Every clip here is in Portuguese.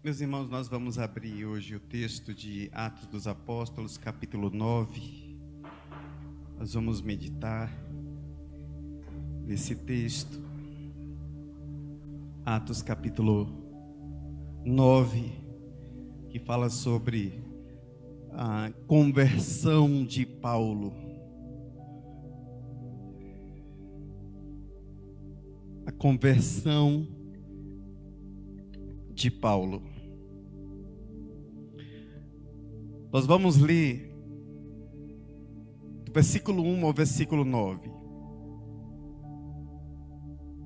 Meus irmãos, nós vamos abrir hoje o texto de Atos dos Apóstolos, capítulo 9. Nós vamos meditar nesse texto. Atos, capítulo 9, que fala sobre a conversão de Paulo. A conversão de Paulo. Nós vamos ler do versículo 1 ao versículo 9.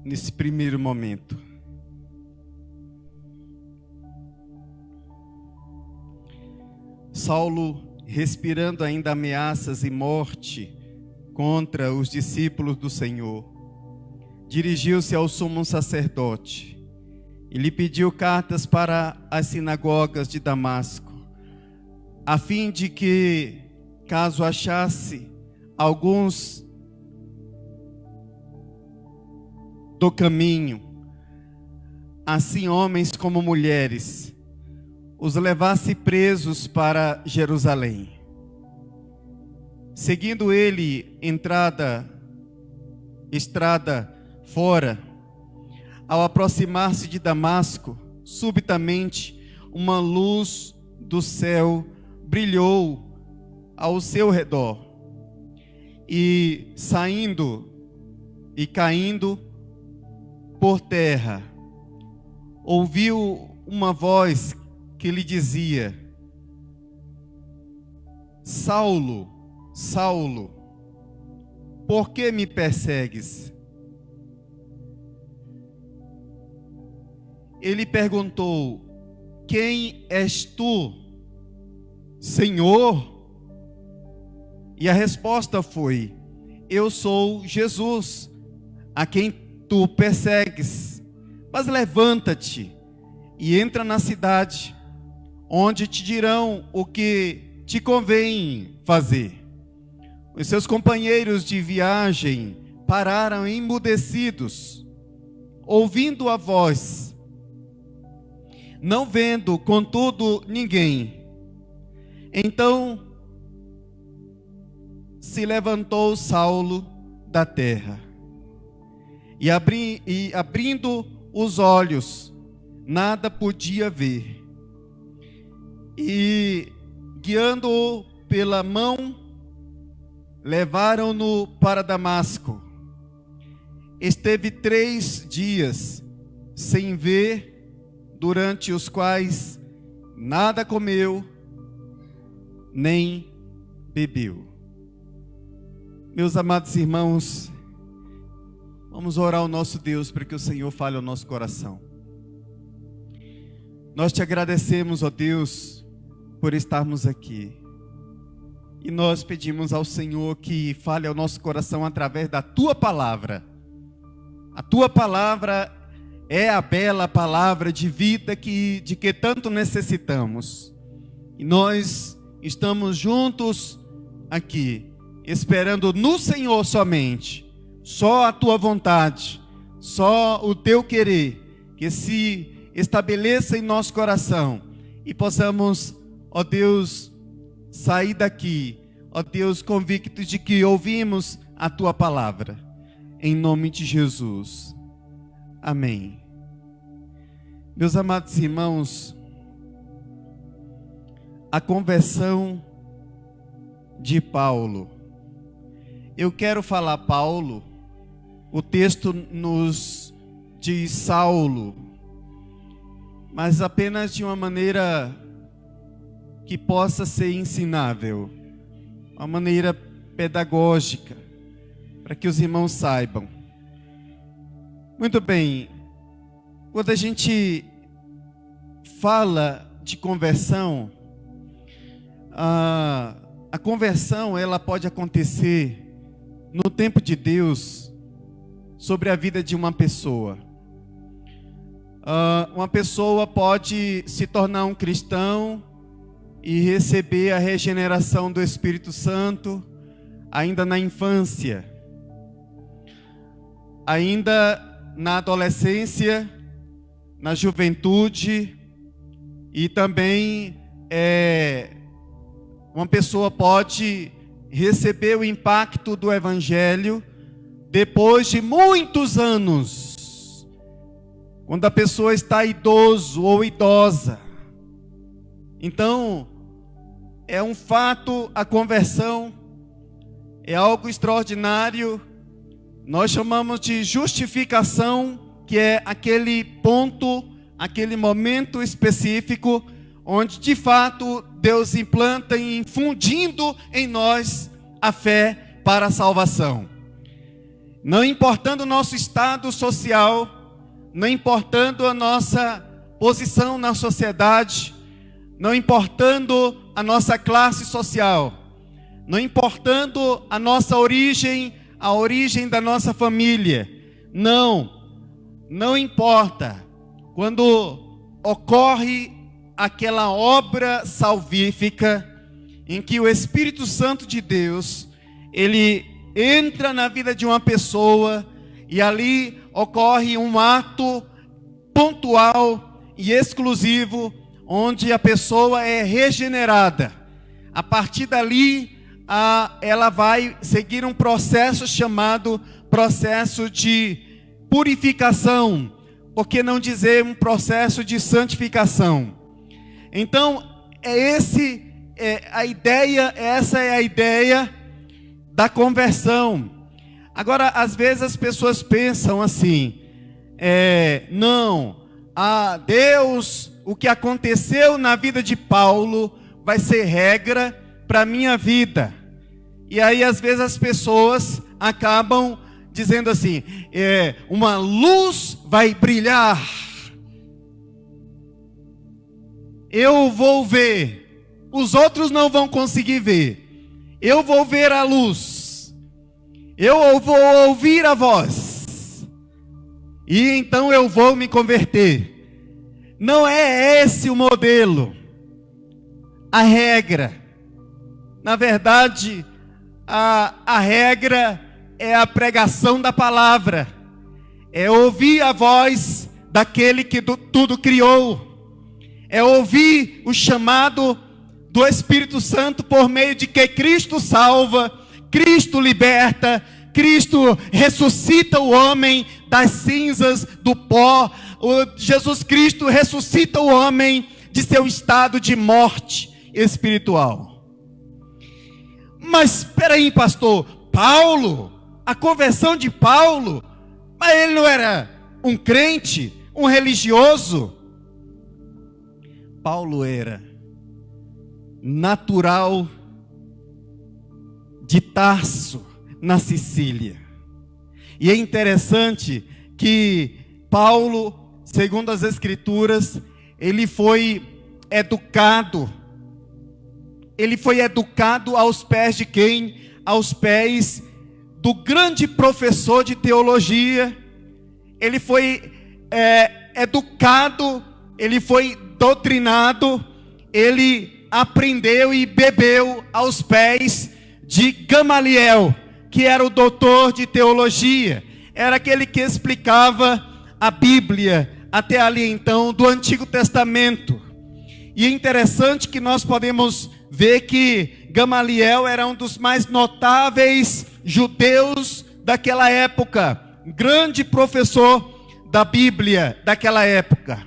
Nesse primeiro momento. Saulo, respirando ainda ameaças e morte contra os discípulos do Senhor, dirigiu-se ao sumo sacerdote e lhe pediu cartas para as sinagogas de Damasco, a fim de que, caso achasse alguns do caminho, assim homens como mulheres, os levasse presos para Jerusalém. Seguindo ele estrada fora, ao aproximar-se de Damasco, subitamente uma luz do céu brilhou ao seu redor, e saindo e caindo por terra, ouviu uma voz que lhe dizia: Saulo, Saulo, por que me persegues? Ele perguntou: quem és tu, Senhor? E a resposta foi: eu sou Jesus, a quem tu persegues. Mas levanta-te e entra na cidade, onde te dirão o que te convém fazer. Os seus companheiros de viagem pararam emudecidos, ouvindo a voz, não vendo, contudo, ninguém. Então se levantou Saulo da terra, e abrindo os olhos, nada podia ver. E, guiando-o pela mão, levaram-no para Damasco. Esteve 3 dias sem ver, durante os quais nada comeu, nem bebeu. Meus amados irmãos, vamos orar ao nosso Deus para que o Senhor fale ao nosso coração. Nós te agradecemos, ó Deus, por estarmos aqui. E nós pedimos ao Senhor que fale ao nosso coração através da Tua palavra. A Tua palavra é a bela palavra de vida de que tanto necessitamos. E nós estamos juntos aqui, esperando no Senhor somente, só a Tua vontade, só o Teu querer, que se estabeleça em nosso coração e possamos, ó Deus, sair daqui, ó Deus, convictos de que ouvimos a Tua palavra, em nome de Jesus. Amém. Meus amados irmãos, a conversão de Paulo. Eu quero falar Paulo, o texto nos diz Saulo, mas apenas de uma maneira que possa ser ensinável, uma maneira pedagógica, para que os irmãos saibam. Muito bem, quando a gente fala de conversão, a conversão ela pode acontecer no tempo de Deus sobre a vida de uma pessoa. Uma pessoa pode se tornar um cristão e receber a regeneração do Espírito Santo ainda na infância. Ainda na adolescência, na juventude E também uma pessoa pode receber o impacto do Evangelho depois de muitos anos, quando a pessoa está idoso ou idosa. Então, é um fato, a conversão é algo extraordinário. Nós chamamos de justificação, que é aquele ponto, aquele momento específico, onde de fato Deus implanta e infundindo em nós a fé para a salvação. Não importando o nosso estado social, não importando a nossa posição na sociedade, não importando a nossa classe social, não importando a nossa origem, a origem da nossa família, não importa. Quando ocorre aquela obra salvífica, em que o Espírito Santo de Deus, ele entra na vida de uma pessoa, e ali ocorre um ato pontual e exclusivo, onde a pessoa é regenerada. A partir dali, ela vai seguir um processo chamado processo de purificação, por que não dizer um processo de santificação? Então, essa é a ideia da conversão. Agora, às vezes as pessoas pensam assim, Deus, o que aconteceu na vida de Paulo vai ser regra para a minha vida. E aí, às vezes, as pessoas acabam dizendo assim, uma luz vai brilhar, eu vou ver, os outros não vão conseguir ver, eu vou ver a luz, eu vou ouvir a voz, e então eu vou me converter. Não é esse o modelo, a regra. Na verdade, a regra é a pregação da palavra, é ouvir a voz daquele que tudo criou, é ouvir o chamado do Espírito Santo, por meio de que Cristo salva, Cristo liberta, Cristo ressuscita o homem das cinzas, do pó. Jesus Cristo ressuscita o homem de seu estado de morte espiritual. Mas espera aí, pastor, Paulo, a conversão de Paulo, mas ele não era um crente, um religioso? Paulo era natural de Tarso, na Sicília. E é interessante que Paulo, segundo as Escrituras, ele foi educado aos pés de quem? Aos pés do grande professor de teologia. Ele foi educado, ele foi doutrinado, ele aprendeu e bebeu aos pés de Gamaliel, que era o doutor de teologia, era aquele que explicava a Bíblia, até ali então, do Antigo Testamento. E é interessante que nós podemos ver que Gamaliel era um dos mais notáveis judeus daquela época, grande professor da Bíblia daquela época.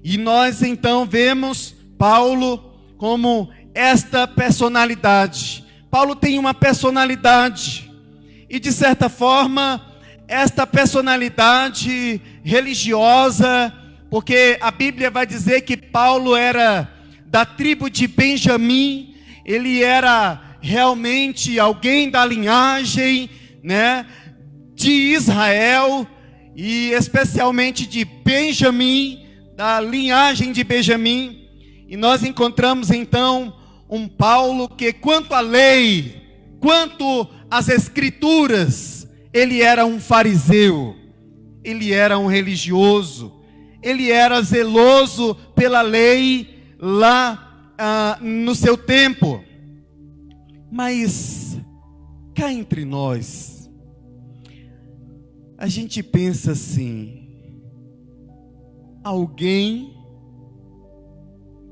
E nós então vemos Paulo como esta personalidade. Paulo tem uma personalidade, e de certa forma, esta personalidade religiosa, porque a Bíblia vai dizer que Paulo era da tribo de Benjamim, ele era realmente alguém da linhagem, de Israel, e especialmente de Benjamim, da linhagem de Benjamim. E nós encontramos então um Paulo que, quanto à lei, quanto às Escrituras, ele era um fariseu, ele era um religioso, ele era zeloso pela lei lá no seu tempo. Mas cá entre nós, a gente pensa assim, alguém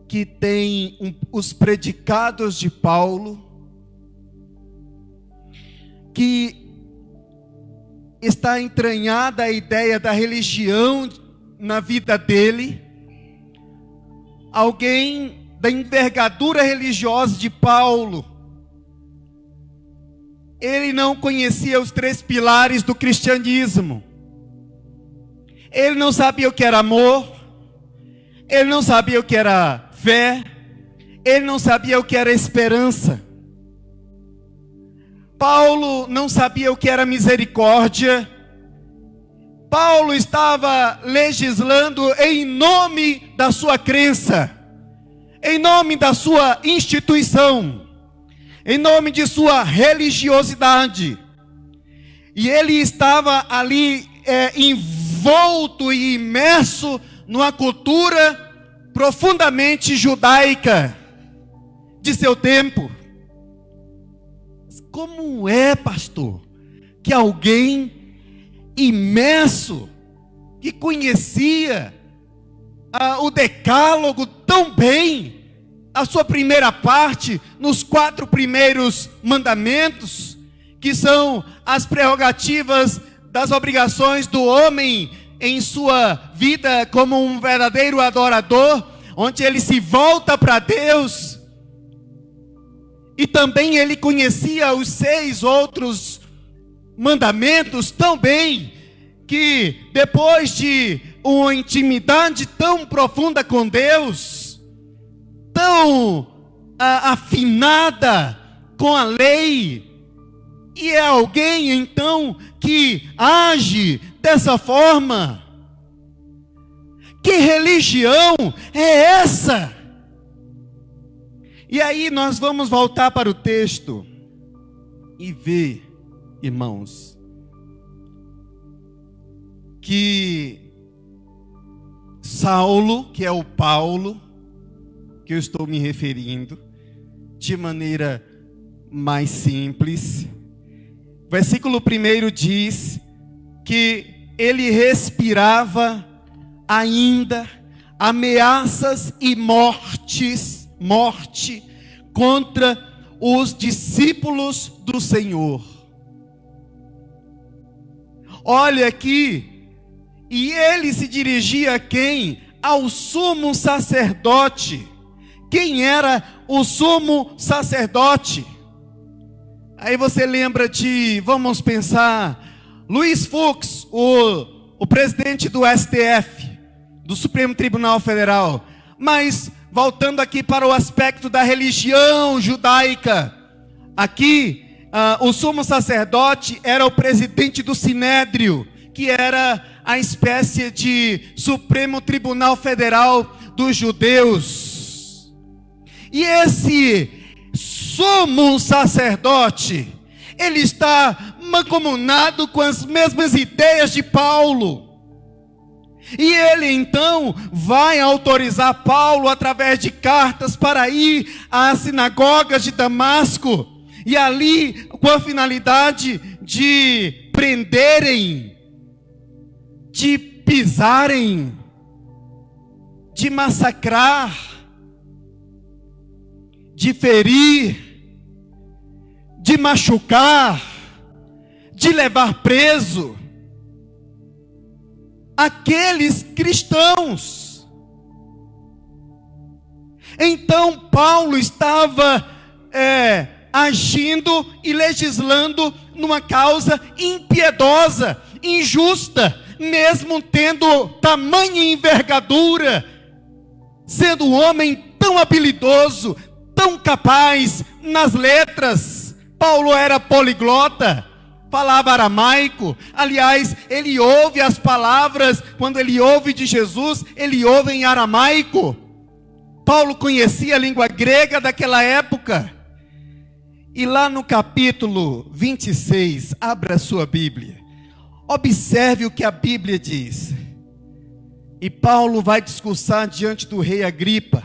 que tem os predicados de Paulo, que está entranhada a ideia da religião na vida dele. Alguém da envergadura religiosa de Paulo, ele não conhecia os 3 pilares do cristianismo. Ele não sabia o que era amor, ele não sabia o que era fé, ele não sabia o que era esperança. Paulo não sabia o que era misericórdia. Paulo estava legislando em nome da sua crença, em nome da sua instituição, em nome de sua religiosidade. E ele estava ali envolto e imerso numa cultura profundamente judaica de seu tempo. Como é, pastor, que alguém imerso, que conhecia o decálogo tão bem, a sua primeira parte, nos 4 primeiros mandamentos, que são as prerrogativas das obrigações do homem em sua vida como um verdadeiro adorador, onde ele se volta para Deus, e também ele conhecia os 6 outros mandamentos tão bem, que depois de uma intimidade tão profunda com Deus, tão afinada com a lei, e é alguém então que age dessa forma. Que religião é essa? E aí nós vamos voltar para o texto e ver, irmãos, que Saulo, que é o Paulo, que eu estou me referindo, de maneira mais simples, versículo 1 diz que ele respirava ainda ameaças e morte contra os discípulos do Senhor. Olha aqui, e ele se dirigia a quem? Ao sumo sacerdote. Quem era o sumo sacerdote? Aí você lembra de, vamos pensar, Luiz Fux, o presidente do STF, do Supremo Tribunal Federal. Mas voltando aqui para o aspecto da religião judaica, aqui o sumo sacerdote era o presidente do Sinédrio, que era a espécie de Supremo Tribunal Federal dos judeus. E esse sumo sacerdote, ele está mancomunado com as mesmas ideias de Paulo. E ele então vai autorizar Paulo através de cartas para ir às sinagogas de Damasco, e ali com a finalidade de prenderem, de pisarem, de massacrar, de ferir, de machucar, de levar preso aqueles cristãos. Então Paulo estava agindo e legislando numa causa impiedosa, injusta, mesmo tendo tamanha envergadura, sendo um homem tão habilidoso, tão capaz nas letras. Paulo era poliglota, falava aramaico. Aliás, ele ouve as palavras, quando ele ouve de Jesus, ele ouve em aramaico. Paulo conhecia a língua grega daquela época. E lá no capítulo 26, abra a sua Bíblia, observe o que a Bíblia diz. E Paulo vai discursar diante do rei Agripa.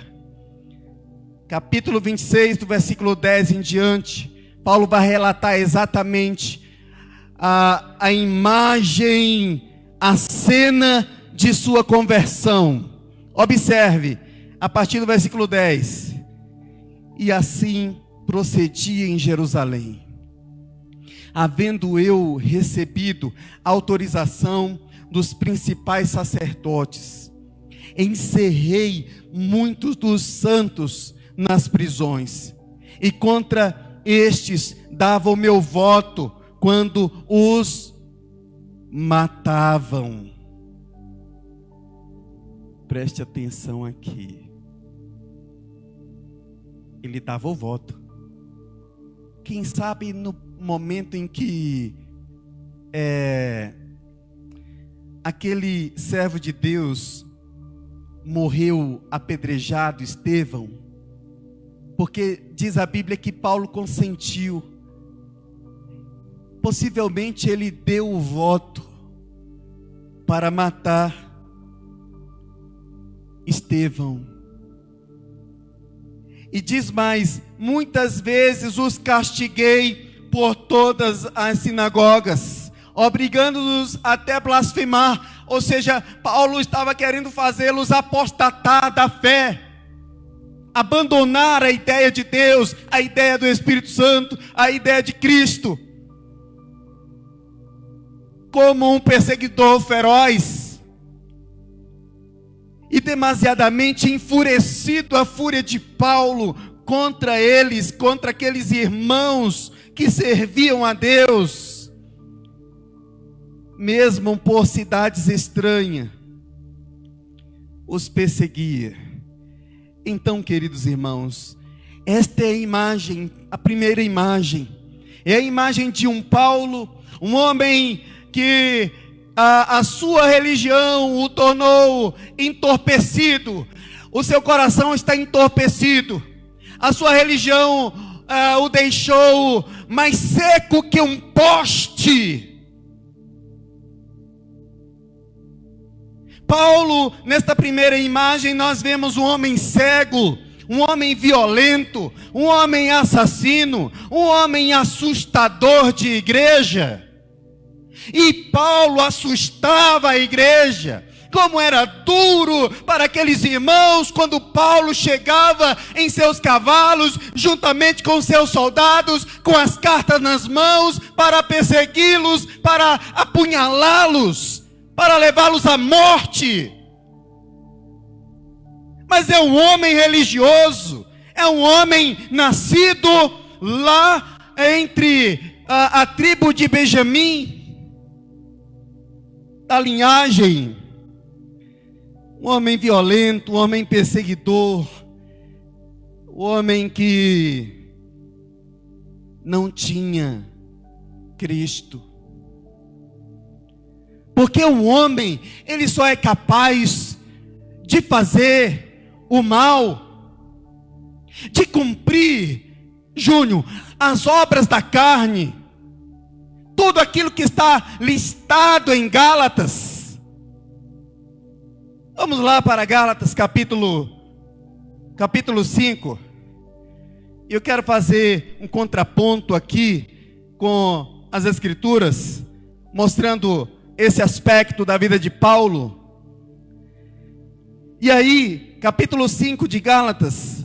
Capítulo 26, do versículo 10 em diante, Paulo vai relatar exatamente a imagem, a cena de sua conversão. Observe, a partir do versículo 10. E assim procedia em Jerusalém, havendo eu recebido autorização dos principais sacerdotes, encerrei muitos dos santos nas prisões, e contra estes dava o meu voto quando os matavam. Preste atenção aqui. Ele dava o voto. Quem sabe no momento em que aquele servo de Deus morreu apedrejado, Estevão, porque diz a Bíblia que Paulo consentiu. Possivelmente ele deu o voto para matar Estevão. E diz mais: muitas vezes os castiguei por todas as sinagogas, obrigando-os até blasfemar. Ou seja, Paulo estava querendo fazê-los apostatar da fé, abandonar a ideia de Deus, a ideia do Espírito Santo, a ideia de Cristo. Como um perseguidor feroz, e demasiadamente enfurecido a fúria de Paulo contra eles, contra aqueles irmãos que serviam a Deus, mesmo por cidades estranhas, os perseguia. Então, queridos irmãos, esta é a imagem, a primeira imagem, é a imagem de um Paulo, um homem que a sua religião o tornou entorpecido, o seu coração está entorpecido, a sua religião o deixou mais seco que um poste. Paulo, nesta primeira imagem, nós vemos um homem cego, um homem violento, um homem assassino, um homem assustador de igreja. E Paulo assustava a igreja. Como era duro para aqueles irmãos quando Paulo chegava em seus cavalos, juntamente com seus soldados, com as cartas nas mãos, para persegui-los, para apunhalá-los, para levá-los à morte. Mas é um homem religioso, é um homem nascido lá entre a tribo de Benjamim, da linhagem, um homem violento, um homem perseguidor, um homem que não tinha Cristo. Porque um homem, ele só é capaz de fazer o mal, de cumprir, Júnior, as obras da carne, tudo aquilo que está listado em Gálatas. Vamos lá para Gálatas capítulo 5. Eu quero fazer um contraponto aqui com as Escrituras, mostrando esse aspecto da vida de Paulo. E aí, capítulo 5 de Gálatas,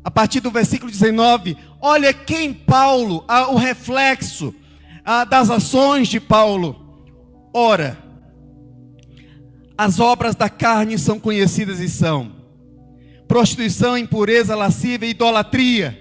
a partir do versículo 19, olha quem Paulo, o reflexo das ações de Paulo. Ora, as obras da carne são conhecidas e são: prostituição, impureza, lascívia, idolatria,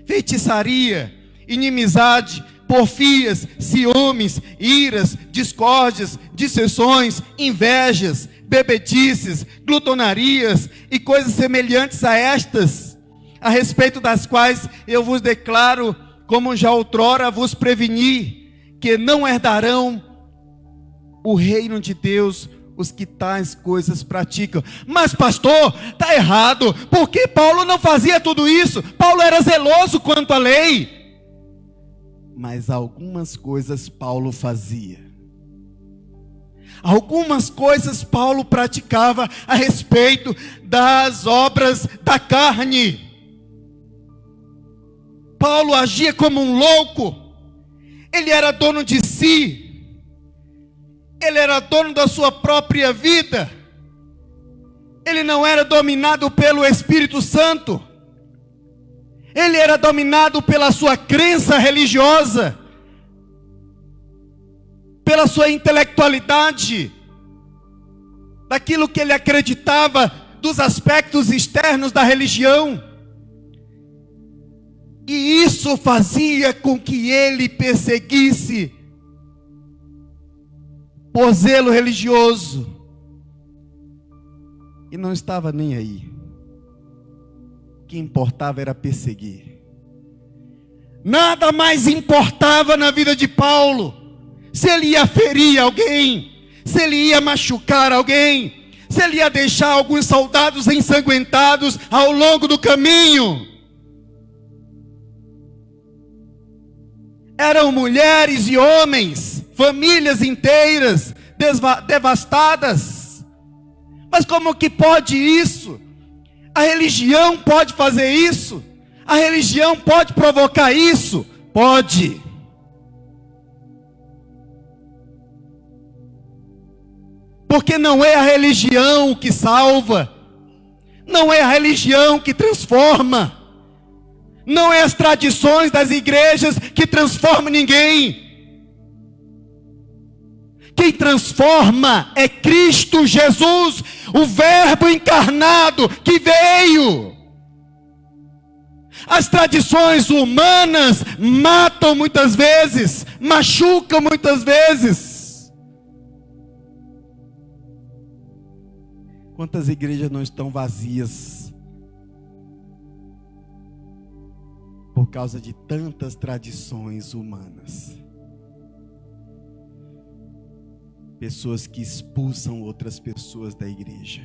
feitiçaria, inimizade, porfias, ciúmes, iras, discórdias, dissensões, invejas, bebedices, glutonarias e coisas semelhantes a estas, a respeito das quais eu vos declaro, como já outrora vos preveni, que não herdarão o reino de Deus os que tais coisas praticam. Mas pastor, está errado, porque Paulo não fazia tudo isso. Paulo era zeloso quanto à lei, mas algumas coisas Paulo fazia, algumas coisas Paulo praticava a respeito das obras da carne. Paulo agia como um louco, ele era dono de si, ele era dono da sua própria vida, Ele não era dominado pelo Espírito Santo. Ele era dominado pela sua crença religiosa, pela sua intelectualidade, daquilo que ele acreditava, dos aspectos externos da religião. E isso fazia com que ele perseguisse por zelo religioso. E não estava nem aí. O que importava era perseguir. Nada mais importava na vida de Paulo. Se ele ia ferir alguém, se ele ia machucar alguém, se ele ia deixar alguns soldados ensanguentados ao longo do caminho. Eram mulheres e homens, famílias inteiras, devastadas. Mas como que pode isso? A religião pode fazer isso? A religião pode provocar isso? Pode. Porque não é a religião que salva, não é a religião que transforma, não é as tradições das igrejas que transformam ninguém. Quem transforma é Cristo Jesus, o Verbo encarnado que veio. As tradições humanas matam muitas vezes, machucam muitas vezes. Quantas igrejas não estão vazias por causa de tantas tradições humanas? Pessoas que expulsam outras pessoas da igreja.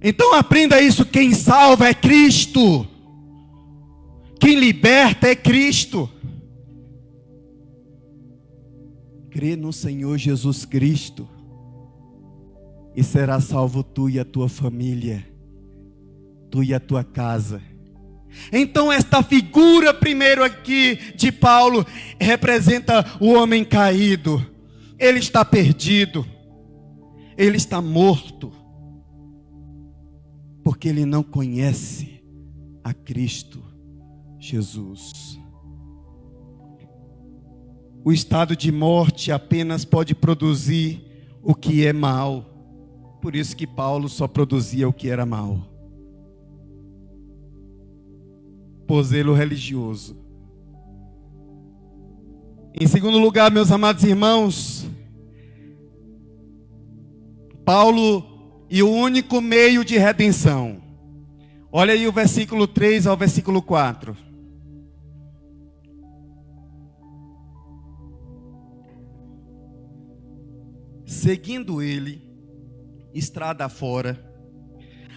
Então aprenda isso: quem salva é Cristo, quem liberta é Cristo. Crê no Senhor Jesus Cristo e será salvo tu e a tua família, tu e a tua casa. Então esta figura primeiro aqui de Paulo representa o homem caído. Ele está perdido, ele está morto, porque ele não conhece a Cristo Jesus. O estado de morte apenas pode produzir o que é mal. Por isso que Paulo só produzia o que era mal. Por zelo religioso. Em segundo lugar, meus amados irmãos, Paulo e o único meio de redenção. Olha aí o versículo 3 ao versículo 4. Seguindo ele, estrada fora,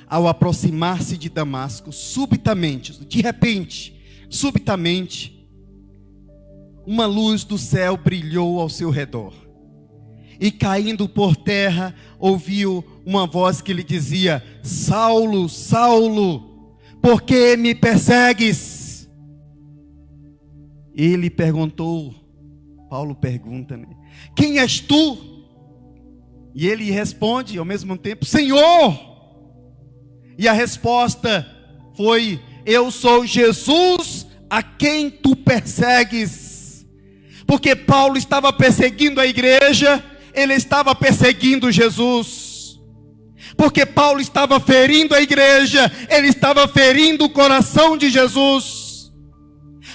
ao aproximar-se de Damasco, subitamente, uma luz do céu brilhou ao seu redor. E caindo por terra, ouviu uma voz que lhe dizia: Saulo, Saulo, por que me persegues? Ele perguntou, Paulo pergunta, né? Quem és tu? E ele responde ao mesmo tempo: Senhor! E a resposta foi: eu sou Jesus a quem tu persegues. Porque Paulo estava perseguindo a igreja, ele estava perseguindo Jesus. Porque Paulo estava ferindo a igreja, ele estava ferindo o coração de Jesus.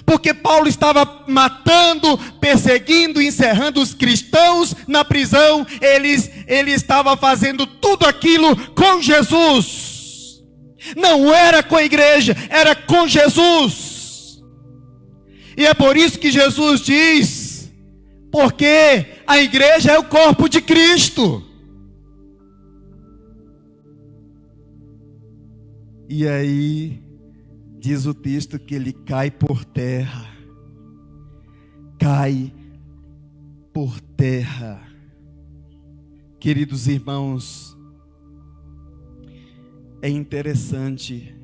Porque Paulo estava matando, perseguindo, encerrando os cristãos na prisão, ele estava fazendo tudo aquilo com Jesus. Não era com a igreja, era com Jesus. E é por isso que Jesus diz: porque a igreja é o corpo de Cristo. E aí diz o texto que ele cai por terra. Cai por terra. Queridos irmãos, é interessante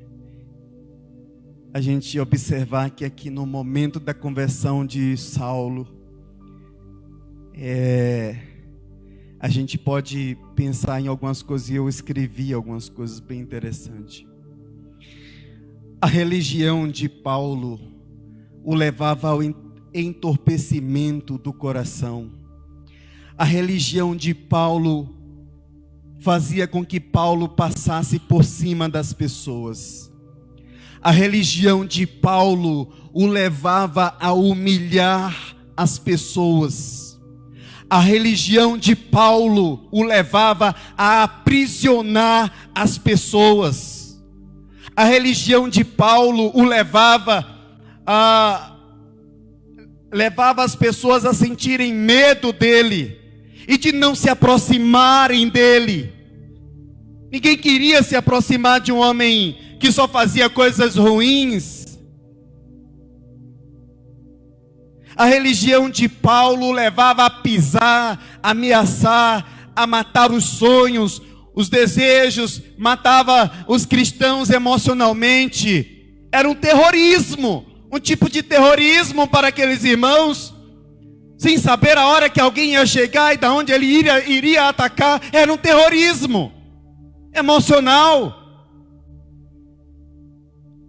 a gente observar que aqui no momento da conversão de Saulo, a gente pode pensar em algumas coisas, e eu escrevi algumas coisas bem interessantes. A religião de Paulo o levava ao entorpecimento do coração. A religião de Paulo fazia com que Paulo passasse por cima das pessoas. A religião de Paulo o levava a humilhar as pessoas. A religião de Paulo o levava a aprisionar as pessoas. A religião de Paulo o levava as pessoas a sentirem medo dele e de não se aproximarem dele. Ninguém queria se aproximar de um homem que só fazia coisas ruins. A religião de Paulo levava a pisar, a ameaçar, a matar os sonhos, os desejos, matava os cristãos emocionalmente. Era um terrorismo, um tipo de terrorismo para aqueles irmãos, sem saber a hora que alguém ia chegar e de onde ele iria atacar. Era um terrorismo emocional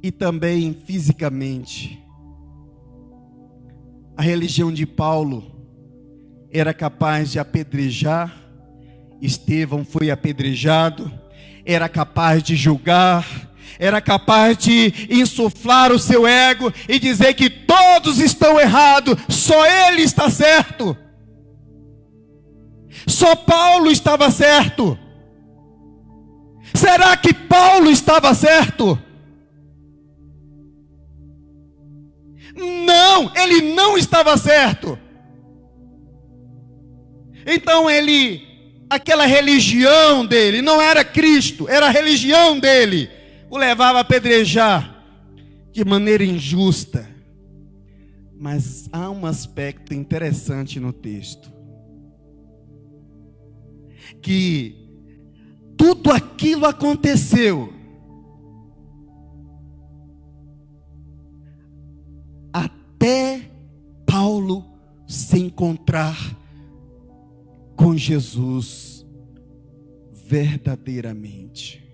e também fisicamente. A religião de Paulo era capaz de apedrejar. Estevão foi apedrejado. Era capaz de julgar. Era capaz de insuflar o seu ego e dizer que todos estão errados, só ele está certo. Só Paulo estava certo. Será que Paulo estava certo? Não, ele não estava certo. Então aquela religião dele, não era Cristo, era a religião dele, o levava a apedrejar de maneira injusta. Mas há um aspecto interessante no texto, que tudo aquilo aconteceu até Paulo se encontrar com Jesus verdadeiramente.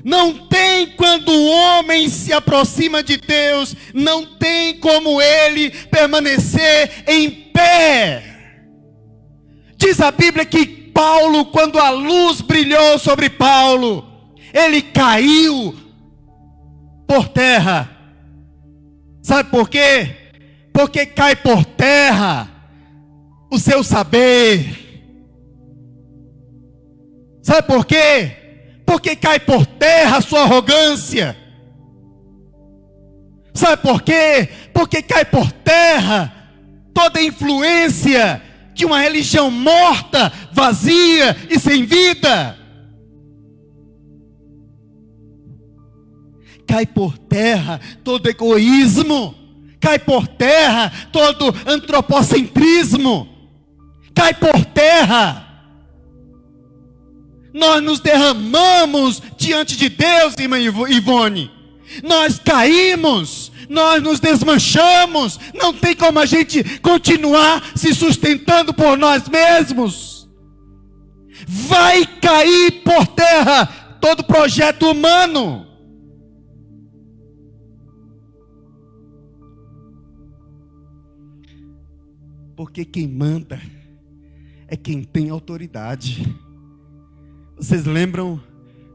Não tem, quando o homem se aproxima de Deus, não tem como ele permanecer em pé. Diz a Bíblia que Paulo, quando a luz brilhou sobre Paulo, ele caiu por terra. Sabe por quê? Porque cai por terra o seu saber. Sabe por quê? Porque cai por terra a sua arrogância. Sabe por quê? Porque cai por terra toda a influência de uma religião morta, vazia e sem vida. Cai por terra todo egoísmo. Cai por terra todo antropocentrismo. Cai por terra. Nós nos derramamos diante de Deus, irmã Ivone. Nós caímos, nós nos desmanchamos. Não tem como a gente continuar se sustentando por nós mesmos. Vai cair por terra todo projeto humano. Porque quem manda é quem tem autoridade. Vocês lembram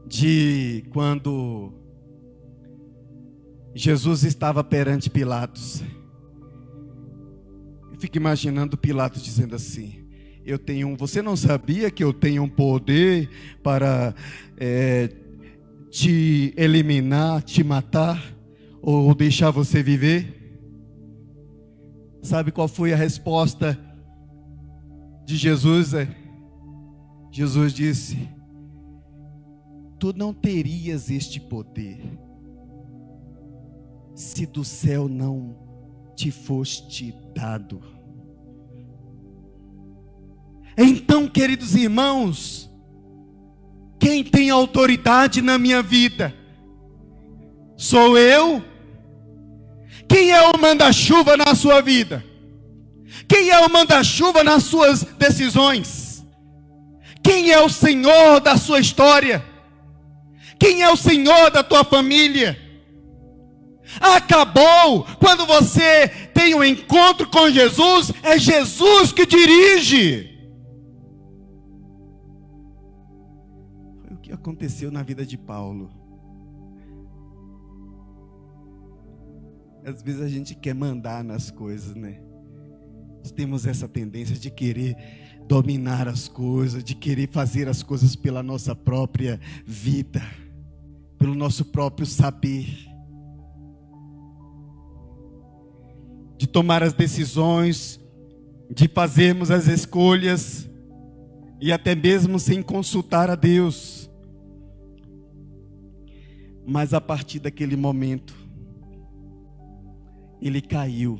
de quando Jesus estava perante Pilatos? Eu fico imaginando Pilatos dizendo assim: você não sabia que eu tenho um poder para te eliminar, te matar, ou deixar você viver? Sabe qual foi a resposta de Jesus? Jesus disse: tu não terias este poder se do céu não te foste dado. Então, queridos irmãos, quem tem autoridade na minha vida? Sou eu? Quem é o manda-chuva na sua vida? Quem é o manda-chuva nas suas decisões? Quem é o Senhor da sua história? Quem é o Senhor da tua família? Acabou. Quando você tem um encontro com Jesus, é Jesus que dirige. Foi o que aconteceu na vida de Paulo. Às vezes a gente quer mandar nas coisas, né? Nós temos essa tendência de querer dominar as coisas, de querer fazer as coisas pela nossa própria vida, pelo nosso próprio saber, de tomar as decisões, de fazermos as escolhas, e até mesmo sem consultar a Deus. Mas a partir daquele momento, ele caiu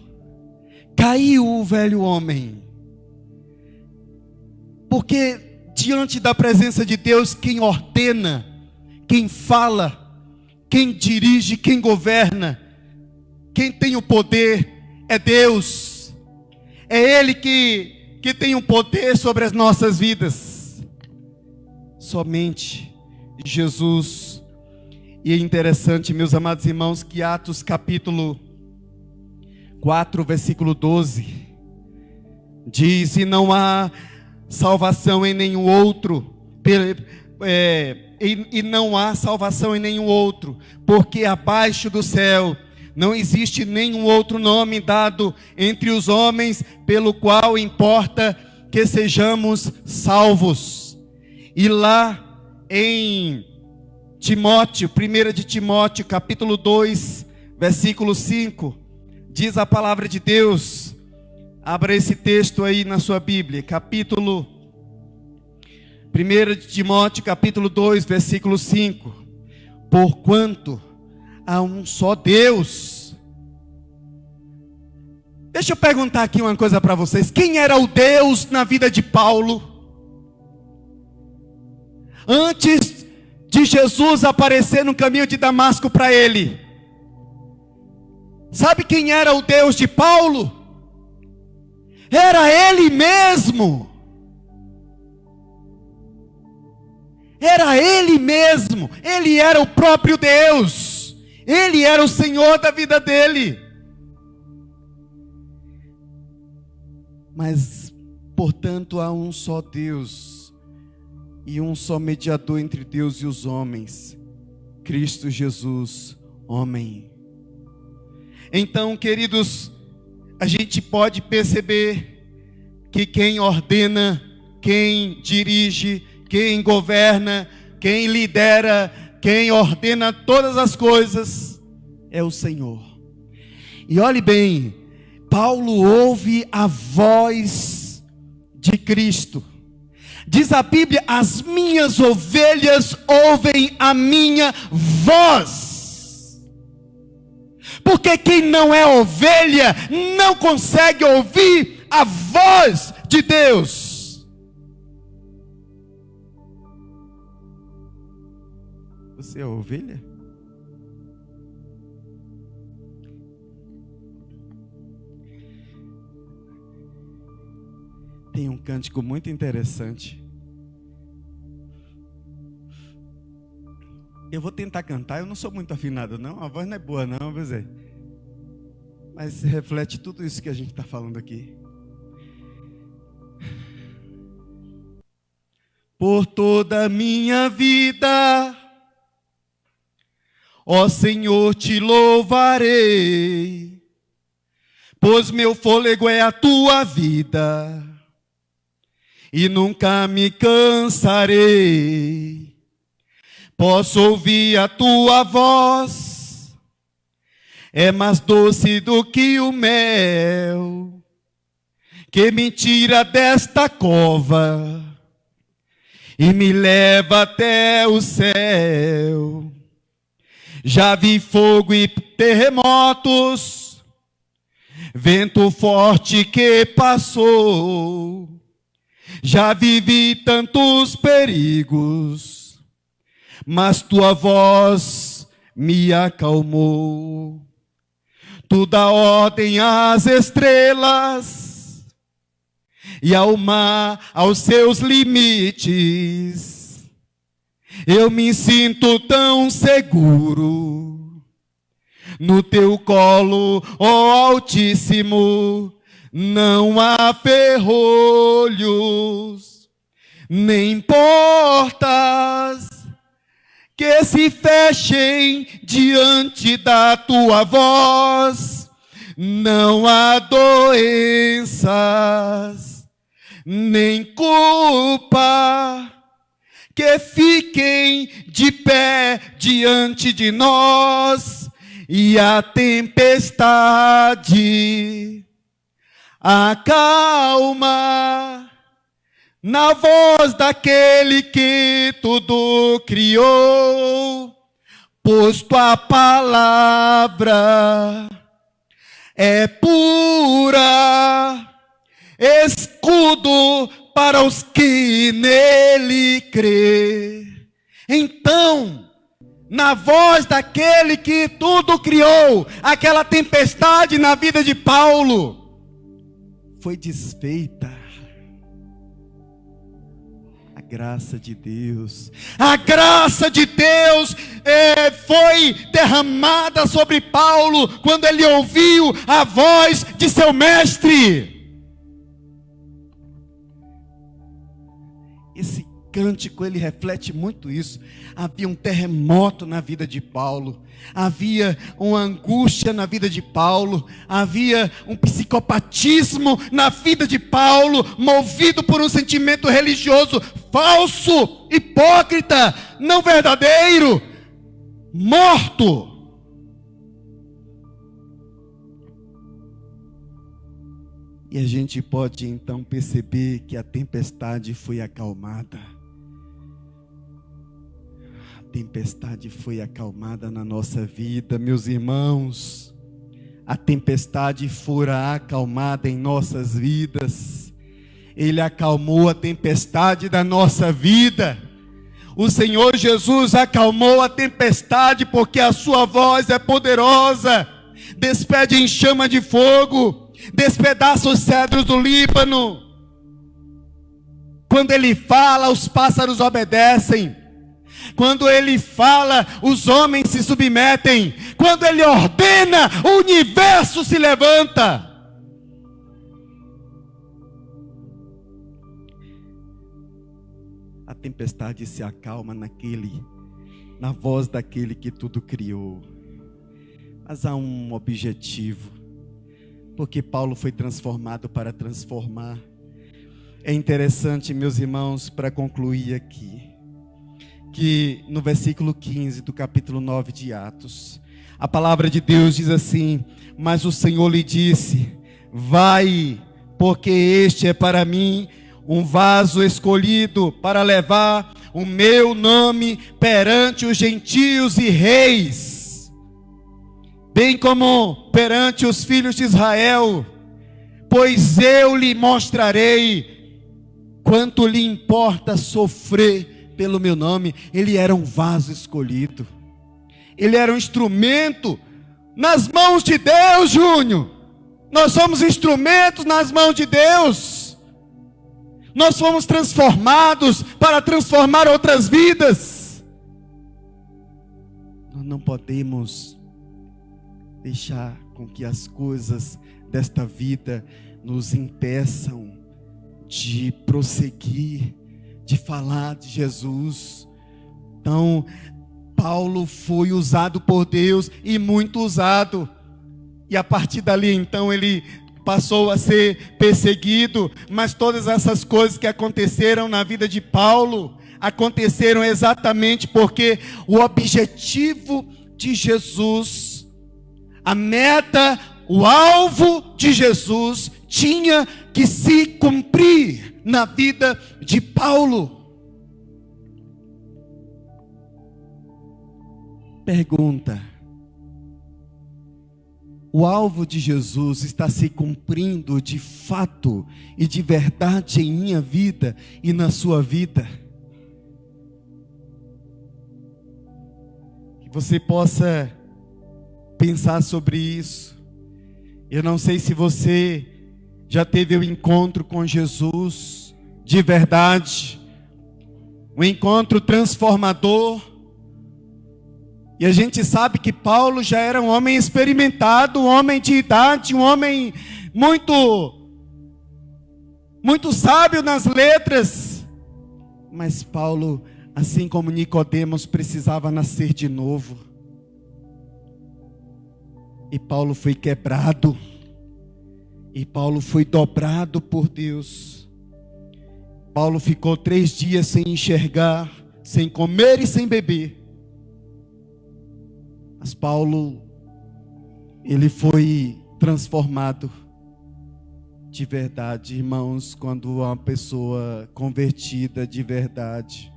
o velho homem, porque diante da presença de Deus, quem ordena, quem fala, quem dirige, quem governa, quem tem o poder é Deus. É Ele que tem o poder sobre as nossas vidas. Somente Jesus. E é interessante, meus amados irmãos, que Atos capítulo 4, versículo 12, diz: e não há salvação em nenhum outro, e não há salvação em nenhum outro, porque abaixo do céu não existe nenhum outro nome dado entre os homens, pelo qual importa que sejamos salvos. E lá em Timóteo, 1 de Timóteo, capítulo 2, versículo 5, diz a palavra de Deus. Abra esse texto aí na sua Bíblia, capítulo 1 de Timóteo, capítulo 2, versículo 5. Porquanto há um só Deus. Deixa eu perguntar aqui uma coisa para vocês. Quem era o Deus na vida de Paulo? Antes de Jesus aparecer no caminho de Damasco para ele, sabe quem era o Deus de Paulo? Era Ele mesmo. Era Ele mesmo. Ele era o próprio Deus. Ele era o Senhor da vida dele. Mas, portanto, há um só Deus e um só mediador entre Deus e os homens, Cristo Jesus, homem. Então, queridos, a gente pode perceber que quem ordena, quem dirige, quem governa, quem lidera, quem ordena todas as coisas é o Senhor. E olhe bem, Paulo ouve a voz de Cristo. Diz a Bíblia: as minhas ovelhas ouvem a minha voz. Porque quem não é ovelha não consegue ouvir a voz de Deus. Você é ovelha? Tem um cântico muito interessante. Eu vou tentar cantar, eu não sou muito afinado não, a voz não é boa não, viu Zé? Mas reflete tudo isso que a gente está falando aqui. Por toda a minha vida, ó Senhor, te louvarei, pois meu fôlego é a tua vida, e nunca me cansarei. Posso ouvir a tua voz, é mais doce do que o mel, que me tira desta cova e me leva até o céu. Já vi fogo e terremotos, vento forte que passou. Já vivi tantos perigos, mas tua voz me acalmou. Tu dá ordem às estrelas e ao mar, aos seus limites. Eu me sinto tão seguro no teu colo, ó Altíssimo. Não há ferrolhos, nem portas que se fechem diante da tua voz. Não há doenças, nem culpa que fiquem de pé diante de nós. E a tempestade acalma na voz daquele que tudo criou, pois tua palavra é pura, escudo para os que nele crê. Então, na voz daquele que tudo criou, aquela tempestade na vida de Paulo foi desfeita. A graça de Deus foi derramada sobre Paulo quando ele ouviu a voz de seu mestre. Esse cântico, ele reflete muito isso. Havia um terremoto na vida de Paulo, havia uma angústia na vida de Paulo, havia um psicopatismo na vida de Paulo, movido por um sentimento religioso falso, hipócrita, não verdadeiro, morto. E a gente pode então perceber que a tempestade foi acalmada. A tempestade foi acalmada na nossa vida, meus irmãos. A tempestade fora acalmada em nossas vidas. Ele acalmou a tempestade da nossa vida. O Senhor Jesus acalmou a tempestade porque a sua voz é poderosa. Despede em chama de fogo, despedaça os cedros do Líbano. Quando ele fala, os pássaros obedecem. Quando ele fala, os homens se submetem. Quando ele ordena, o universo se levanta. A tempestade se acalma na voz daquele que tudo criou. Mas há um objetivo, porque Paulo foi transformado para transformar. É interessante, meus irmãos, para concluir aqui, que no versículo 15 do capítulo 9 de Atos, a palavra de Deus diz assim: mas o Senhor lhe disse: vai, porque este é para mim um vaso escolhido para levar o meu nome perante os gentios e reis, bem como perante os filhos de Israel, pois eu lhe mostrarei quanto lhe importa sofrer pelo meu nome. Ele era um vaso escolhido, ele era um instrumento nas mãos de Deus, Júnior. Nós somos instrumentos nas mãos de Deus. Nós fomos transformados para transformar outras vidas. Nós não podemos deixar com que as coisas desta vida nos impeçam de prosseguir, de falar de Jesus. Então, Paulo foi usado por Deus e muito usado. E a partir dali, então, ele passou a ser perseguido. Mas todas essas coisas que aconteceram na vida de Paulo aconteceram exatamente porque o objetivo de Jesus, a meta, o alvo de Jesus tinha que se cumprir na vida de Paulo. Pergunta: o alvo de Jesus está se cumprindo de fato e de verdade em minha vida e na sua vida? Que você possa pensar sobre isso. Eu não sei se você já teve o encontro com Jesus de verdade, um encontro transformador. E a gente sabe que Paulo já era um homem experimentado, um homem de idade, um homem muito sábio nas letras. Mas Paulo, assim como Nicodemos, precisava nascer de novo. E Paulo foi quebrado. E Paulo foi dobrado por Deus. Paulo ficou 3 dias sem enxergar, sem comer e sem beber. Mas Paulo, ele foi transformado de verdade, irmãos. Quando uma pessoa convertida de verdade,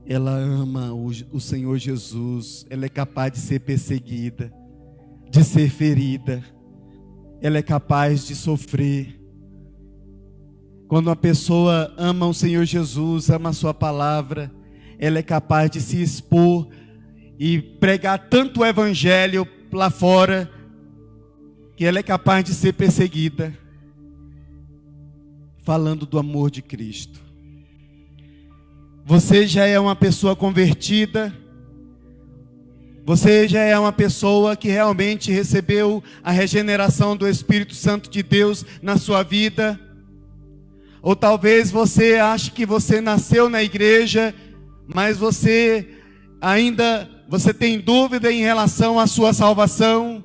ela ama o Senhor Jesus, ela é capaz de ser perseguida, de ser ferida, ela é capaz de sofrer. Quando uma pessoa ama o Senhor Jesus, ama a sua palavra, ela é capaz de se expor e pregar tanto o evangelho lá fora, que ela é capaz de ser perseguida, falando do amor de Cristo. Você já é uma pessoa convertida, você já é uma pessoa que realmente recebeu a regeneração do Espírito Santo de Deus na sua vida. Ou talvez você ache que você nasceu na igreja, mas você tem dúvida em relação à sua salvação,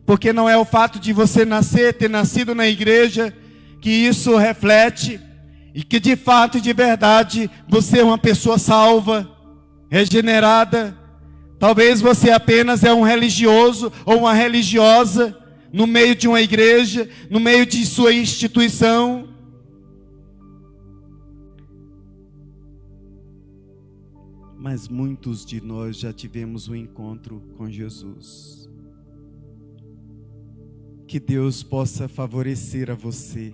porque não é o fato de você ter nascido na igreja, que isso reflete, e que de fato e de verdade você é uma pessoa salva, regenerada. Talvez você apenas é um religioso ou uma religiosa no meio de uma igreja, no meio de sua instituição. Mas muitos de nós já tivemos um encontro com Jesus. Que Deus possa favorecer a você,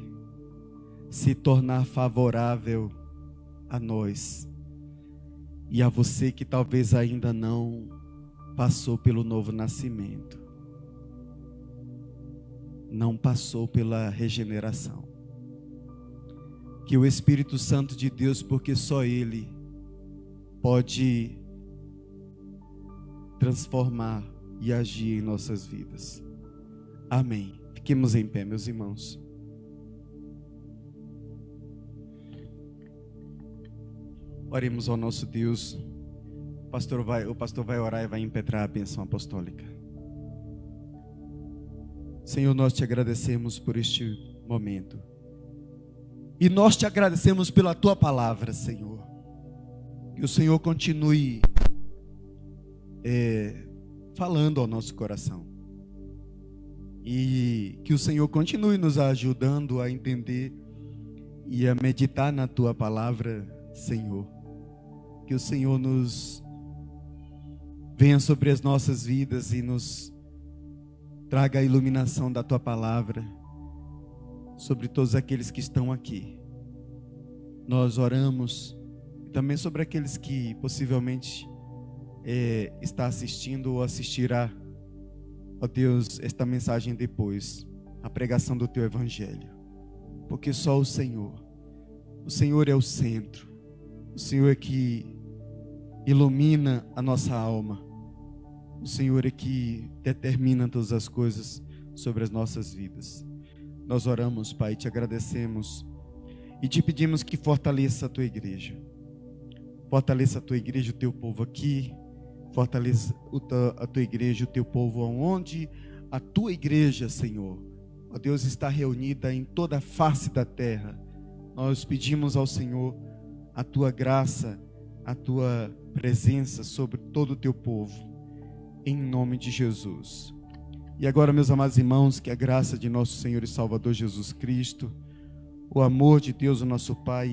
se tornar favorável a nós. E a você que talvez ainda não passou pelo novo nascimento, não passou pela regeneração. Que o Espírito Santo de Deus, porque só Ele pode transformar e agir em nossas vidas. Amém. Fiquemos em pé, meus irmãos. Oremos ao nosso Deus. O pastor vai orar e vai impetrar a bênção apostólica. Senhor, nós te agradecemos por este momento. E nós te agradecemos pela tua palavra, Senhor. Que o Senhor continue falando ao nosso coração. E que o Senhor continue nos ajudando a entender e a meditar na tua palavra, Senhor. Que o Senhor nos venha sobre as nossas vidas e nos traga a iluminação da tua palavra sobre todos aqueles que estão aqui. Nós oramos também sobre aqueles que possivelmente está assistindo ou assistirá, ó Deus, esta mensagem depois, a pregação do teu evangelho. Porque só o Senhor é o centro. O Senhor é que ilumina a nossa alma. O Senhor é que determina todas as coisas sobre as nossas vidas. Nós oramos, Pai, te agradecemos e te pedimos que fortaleça a tua igreja. Fortaleça a tua igreja, o teu povo aqui. Fortaleça a tua igreja, o teu povo onde a tua igreja, Senhor, ó Deus, está reunida em toda a face da terra. Nós pedimos ao Senhor a tua graça, a tua presença sobre todo o teu povo, em nome de Jesus. E agora, meus amados irmãos, que a graça de nosso Senhor e Salvador Jesus Cristo, o amor de Deus, o nosso Pai,